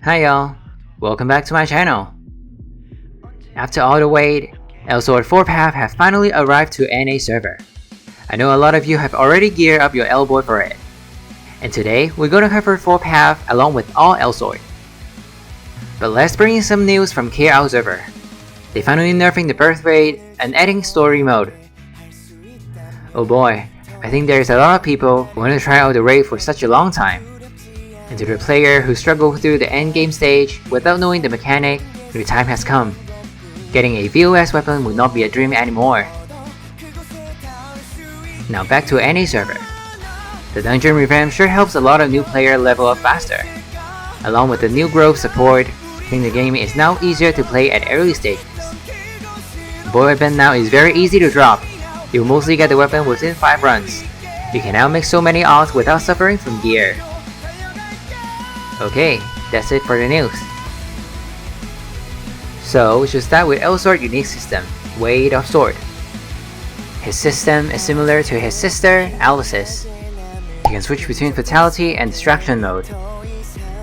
Hi y'all, welcome back to my channel. After all the wait, Elsword 4 Path have finally arrived to NA server. I know a lot of you have already geared up your L-Boy for it. And today, we're gonna cover 4 Path along with all Elsword. But let's bring in some news from KL server. They finally nerfing the birth rate and adding story mode. Oh boy, I think there's a lot of people who want to try out the raid for such a long time. And to the player who struggled through the endgame stage without knowing the mechanic, the time has come. Getting a VOS weapon would not be a dream anymore. Now back to NA server. The dungeon revamp sure helps a lot of new players level up faster. Along with the new growth support, I think the game is now easier to play at early stages. The boy weapon now is very easy to drop. You'll mostly get the weapon within 5 runs. You can now make so many ults without suffering from gear. Okay, that's it for the news. So we should start with Elsword's unique system, Weight of Sword. His system is similar to his sister, Alice's. You can switch between Fatality and Distraction mode.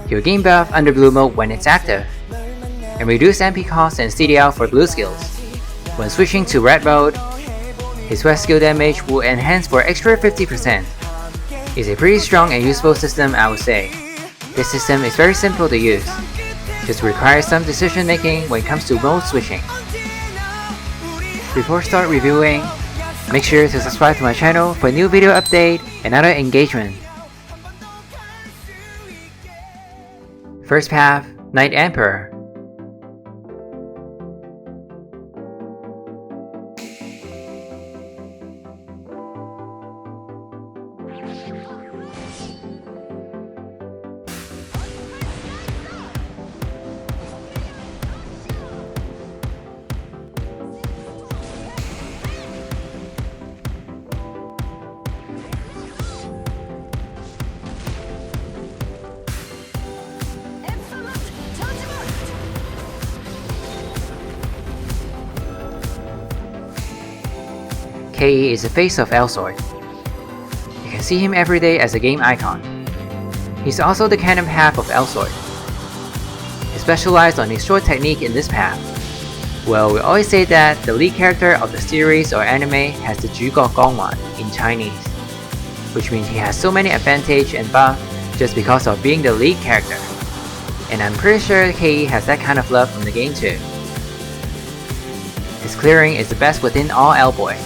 You'll gain buff under Blue mode when it's active, and reduce MP cost and CDL for blue skills. When switching to Red mode, his West skill damage will enhance for extra 50%. It's a pretty strong and useful system, I would say. This system is very simple to use, just requires some decision making when it comes to mode switching. Before start reviewing, make sure to subscribe to my channel for new video update and other engagement. First path, Night Emperor. KE is the face of Elsword. You can see him every day as a game icon. He's also the canon path of Elsword. He specialized on a short technique in this path. Well, we always say that the lead character of the series or anime has the 主角光環 in Chinese, which means he has so many advantage and buff just because of being the lead character. And I'm pretty sure KE has that kind of love from the game too. His clearing is the best within all L-Boy.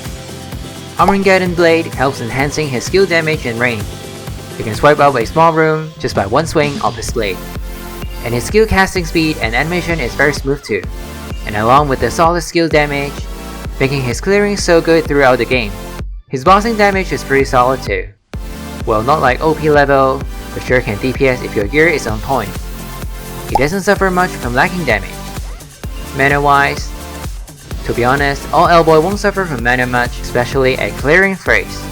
Armageddon Blade helps enhancing his skill damage and range. You can swipe out a small room just by one swing of his blade. And his skill casting speed and animation is very smooth too. And along with the solid skill damage, making his clearing so good throughout the game. His bossing damage is pretty solid too. Well, not like OP level, but sure can DPS if your gear is on point. He doesn't suffer much from lacking damage. Mana wise, to be honest, all L-Boy won't suffer from mana much, especially at clearing phase.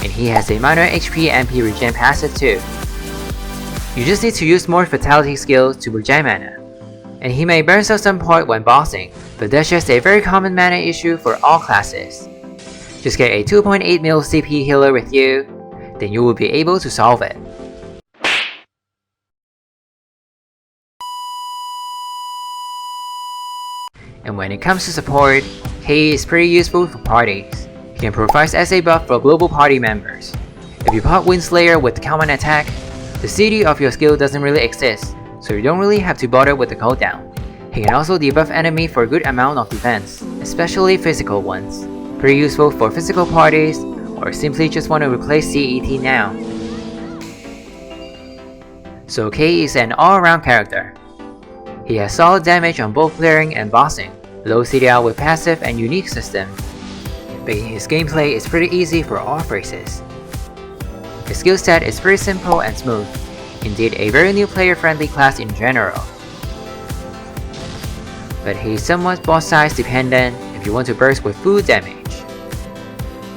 And he has a minor HP MP regen passive too. You just need to use more fatality skills to regen mana. And he may burn out some point when bossing, but that's just a very common mana issue for all classes. Just get a 2.8 mil CP healer with you, then you will be able to solve it. And when it comes to support, KE is pretty useful for parties. He can provide SA buff for global party members. If you pop Windslayer with common attack, the CD of your skill doesn't really exist, so you don't really have to bother with the cooldown. He can also debuff enemy for a good amount of defense, especially physical ones. Pretty useful for physical parties, or simply just want to replace CET now. So KE is an all-around character. He has solid damage on both clearing and bossing, low CDL with passive and unique system, making his gameplay is pretty easy for all phases. His skill set is pretty simple and smooth, indeed a very new player-friendly class in general. But he's somewhat boss size dependent if you want to burst with full damage.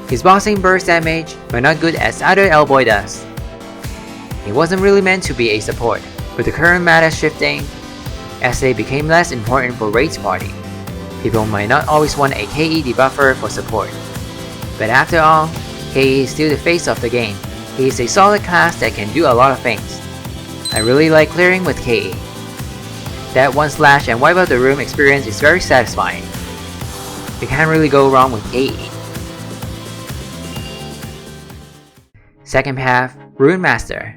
His bossing burst damage, but not good as other L-Boy does. He wasn't really meant to be a support, with the current meta shifting, SA became less important for raids party. People might not always want a KE debuffer for support. But after all, KE is still the face of the game. He is a solid class that can do a lot of things. I really like clearing with KE. That one slash and wipe out the room experience is very satisfying. You can't really go wrong with KE. Second path, Rune Master.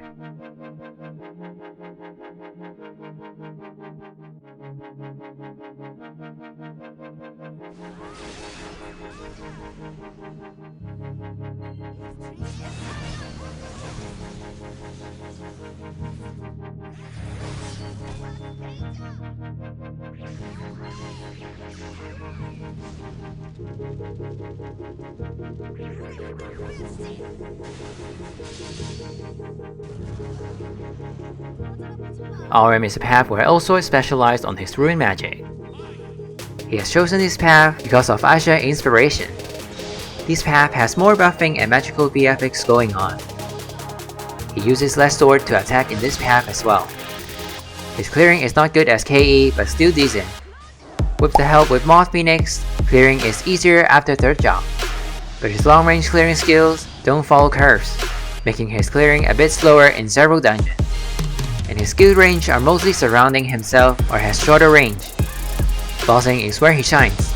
RM is a path where Elsword specialized on his rune magic. He has chosen this path because of Aja inspiration. This path has more buffing and magical BFX going on. He uses less sword to attack in this path as well. His clearing is not good as KE but still decent. With the help with Moth Phoenix, clearing is easier after 3rd job. But his long range clearing skills don't follow curves, making his clearing a bit slower in several dungeons. And his skill range are mostly surrounding himself or has shorter range. Bossing is where he shines.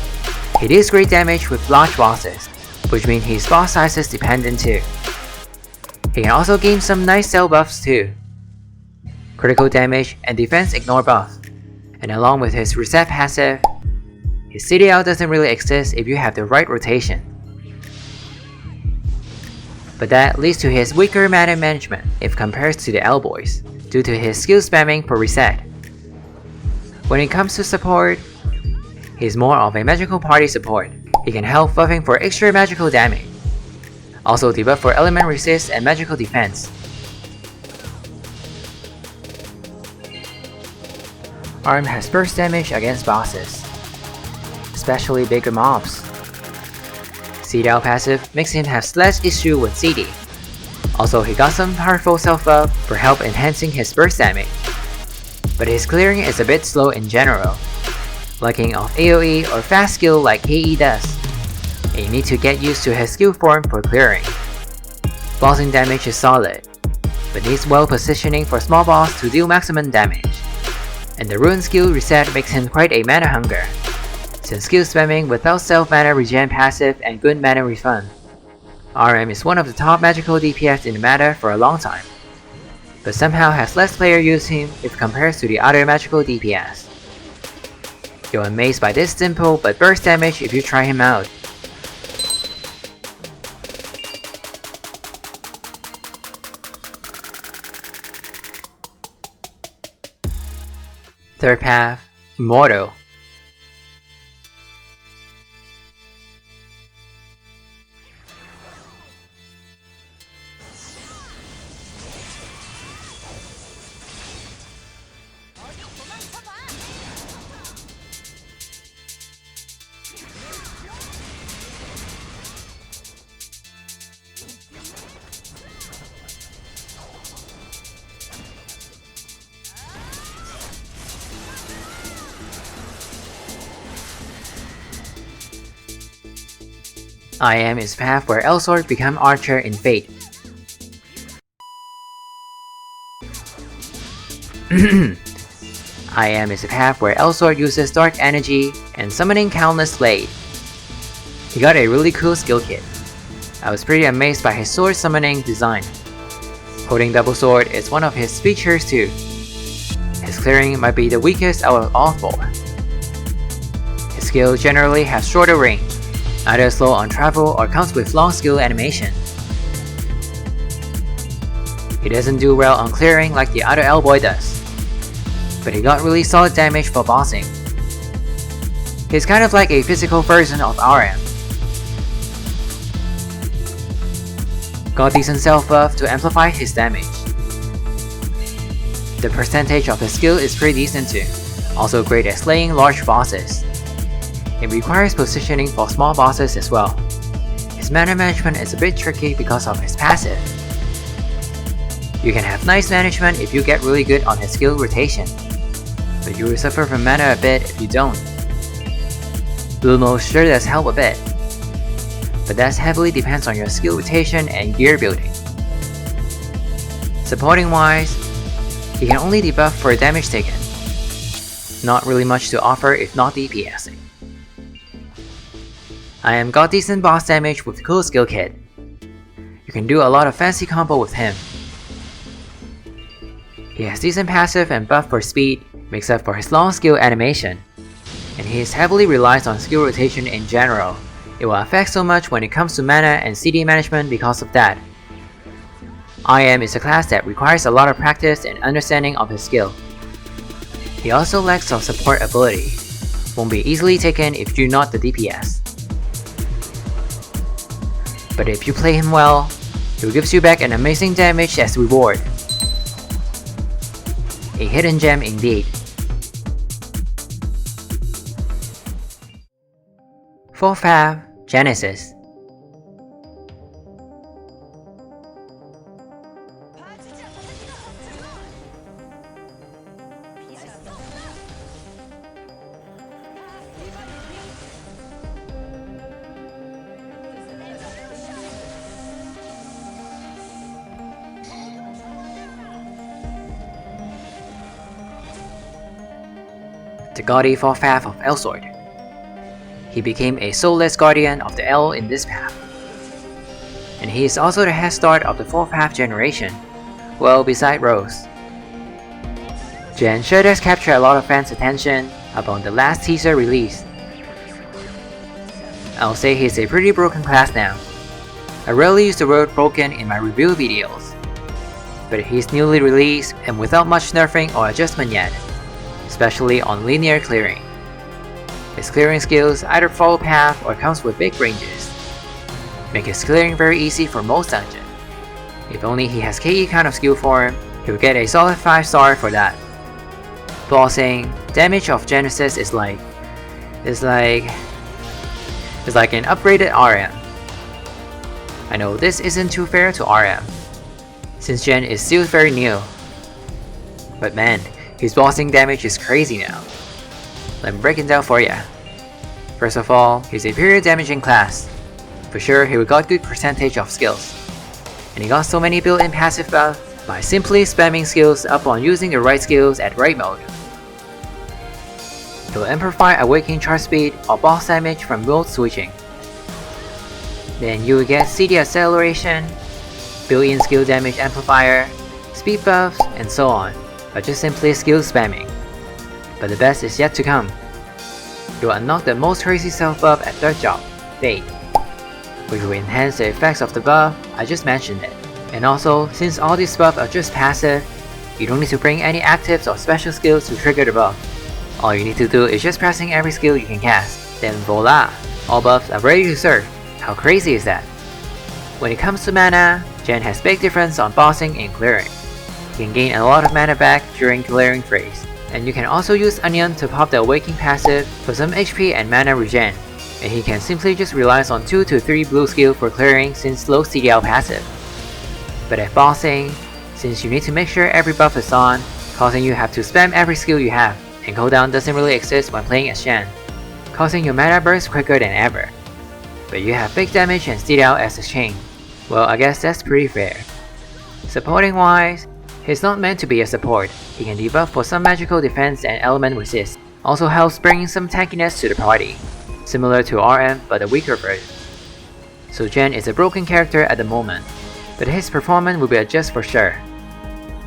He deals great damage with large bosses, which means his boss size is dependent too. He can also gain some nice cell buffs too. Critical damage and defense ignore buff. And along with his reset passive, his CDL doesn't really exist if you have the right rotation. But that leads to his weaker mana management if compared to the L-Boys, due to his skill spamming for reset. When it comes to support, he's more of a magical party support. He can help buffing for extra magical damage. Also debuff for element resist and magical defense. ARM has burst damage against bosses, especially bigger mobs. CDL passive makes him have less issue with CD. Also, he got some powerful self-buff for help enhancing his burst damage. But his clearing is a bit slow in general, lacking of AoE or fast skill like KE does. And you need to get used to his skill form for clearing. Bossing damage is solid, but needs well positioning for small boss to deal maximum damage. And the rune skill reset makes him quite a mana hunger, since skill spamming without self mana regen passive and good mana refund. RM is one of the top magical DPS in the meta for a long time, but somehow has less player use him if compared to the other magical DPS. You're amazed by this simple but burst damage if you try him out. Third path, Immortal. IM is path where Elsword become Archer in Fate. IM is a path where Elsword uses Dark Energy and summoning Countless Blade. He got a really cool skill kit. I was pretty amazed by his sword summoning design. Holding double sword is one of his features too. His clearing might be the weakest out of all four. His skill generally has shorter range, either slow on travel or comes with long skill animation. He doesn't do well on clearing like the other L-Boy does, but he got really solid damage for bossing. He's kind of like a physical version of RM. Got decent self-buff to amplify his damage. The percentage of his skill is pretty decent too, also great at slaying large bosses. It requires positioning for small bosses as well. His mana management is a bit tricky because of his passive. You can have nice management if you get really good on his skill rotation, but you will suffer from mana a bit if you don't. Blue mode sure does help a bit, but that heavily depends on your skill rotation and gear building. Supporting wise, He can only debuff for damage taken. Not really much to offer if not DPSing. I am got decent boss damage with cool skill kit. You can do a lot of fancy combo with him. He has decent passive and buff for speed, makes up for his long skill animation. And he is heavily relies on skill rotation in general. It will affect so much when it comes to mana and CD management because of that. IM is a class that requires a lot of practice and understanding of his skill. He also lacks some support ability. Won't be easily taken if you're not the DPS. But if you play him well, he gives you back an amazing damage as reward. A hidden gem indeed. 4th half, Genesis. The gaudy 4th half of Elsword. He became a soulless guardian of the L in this path. And he is also the head start of the 4th half generation, well beside Rose. Gen sure does capture a lot of fans' attention upon the last teaser release. I'll say he's a pretty broken class now. I rarely use the word broken in my review videos, but he's newly released and without much nerfing or adjustment yet, especially on linear clearing. His clearing skills either follow path or comes with big ranges, make his clearing very easy for most dungeons. If only he has KE kind of skill form, he will get a solid 5-star for that. Bossing, damage of Genesis is like an upgraded RM. I know this isn't too fair to RM, since Gen is still very new. But man, his bossing damage is crazy now. Let me break it down for ya. First of all, he's a period damaging class. For sure, he got good percentage of skills. And he got so many built-in passive buffs by simply spamming skills up on using the right skills at right mode. He'll amplify Awakening charge speed or boss damage from mode switching. Then you will get CD acceleration, built-in skill damage amplifier, speed buffs, and so on, by just simply skill spamming. But the best is yet to come. You'll unlock the most crazy self-buff at 3rd job, Fade, which will enhance the effects of the buff, I just mentioned it. And also, since all these buffs are just passive, you don't need to bring any actives or special skills to trigger the buff. All you need to do is just pressing every skill you can cast, then voila! All buffs are ready to serve. How crazy is that? When it comes to mana, Gen has big difference on bossing and clearing. You can gain a lot of mana back during clearing phase. And you can also use Onion to pop the Awakening passive for some HP and mana regen. And he can simply just rely on 2 to 3 blue skill for clearing since low CDL passive. But at bossing, since you need to make sure every buff is on, causing you have to spam every skill you have, and cooldown doesn't really exist when playing as Shen, causing your mana burst quicker than ever. But you have big damage and CDL as a chain. Well, I guess that's pretty fair. Supporting wise, he's not meant to be a support. He can debuff for some magical defense and element resist. Also helps bring some tankiness to the party, similar to RM but a weaker version. So Gen is a broken character at the moment, but his performance will be adjusted for sure.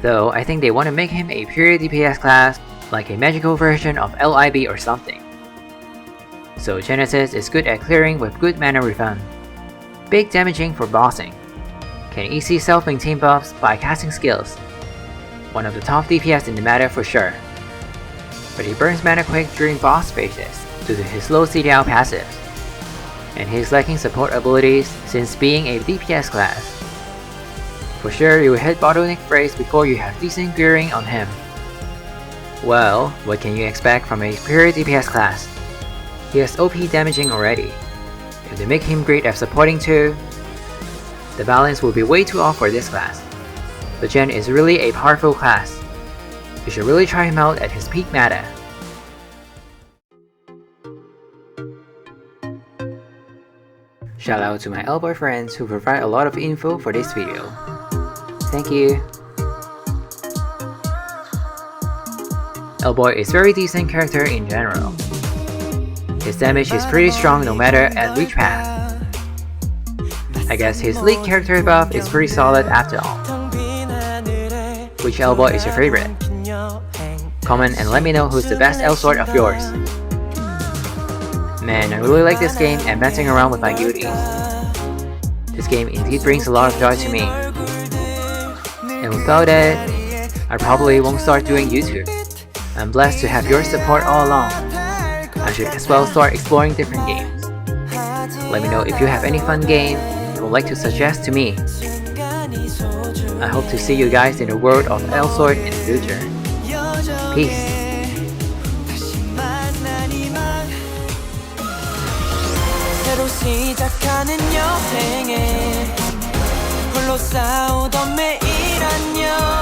Though I think they want to make him a pure DPS class, like a magical version of LIB or something. So Genesis is good at clearing with good mana refund. Big damaging for bossing. Can easily self-maintain buffs by casting skills. One of the top DPS in the meta for sure. But he burns mana quick during boss phases due to his low CDL passives. And he's lacking support abilities since being a DPS class. For sure you will hit bottleneck phase before you have decent gearing on him. Well, what can you expect from a pure DPS class? He has OP damaging already. If they make him great at supporting too, the balance will be way too off for this class. But Gen is really a powerful class. You should really try him out at his peak meta. Shout out to my L-boy friends who provide a lot of info for this video. Thank you. L-Boy is very decent character in general. His damage is pretty strong no matter at which path. I guess his lead character buff is pretty solid after all. Which L-Boy is your favorite? Comment and let me know who's the best L-Sword of yours. Man, I really like this game and messing around with my beauties. This game indeed brings a lot of joy to me. And without it, I probably won't start doing YouTube. I'm blessed to have your support all along. I should as well start exploring different games. Let me know if you have any fun game you would like to suggest to me. I hope to see you guys in the world of L-Sword in the future. Peace. 새로 시작하는 여행에 홀로 싸우던 매일 안녕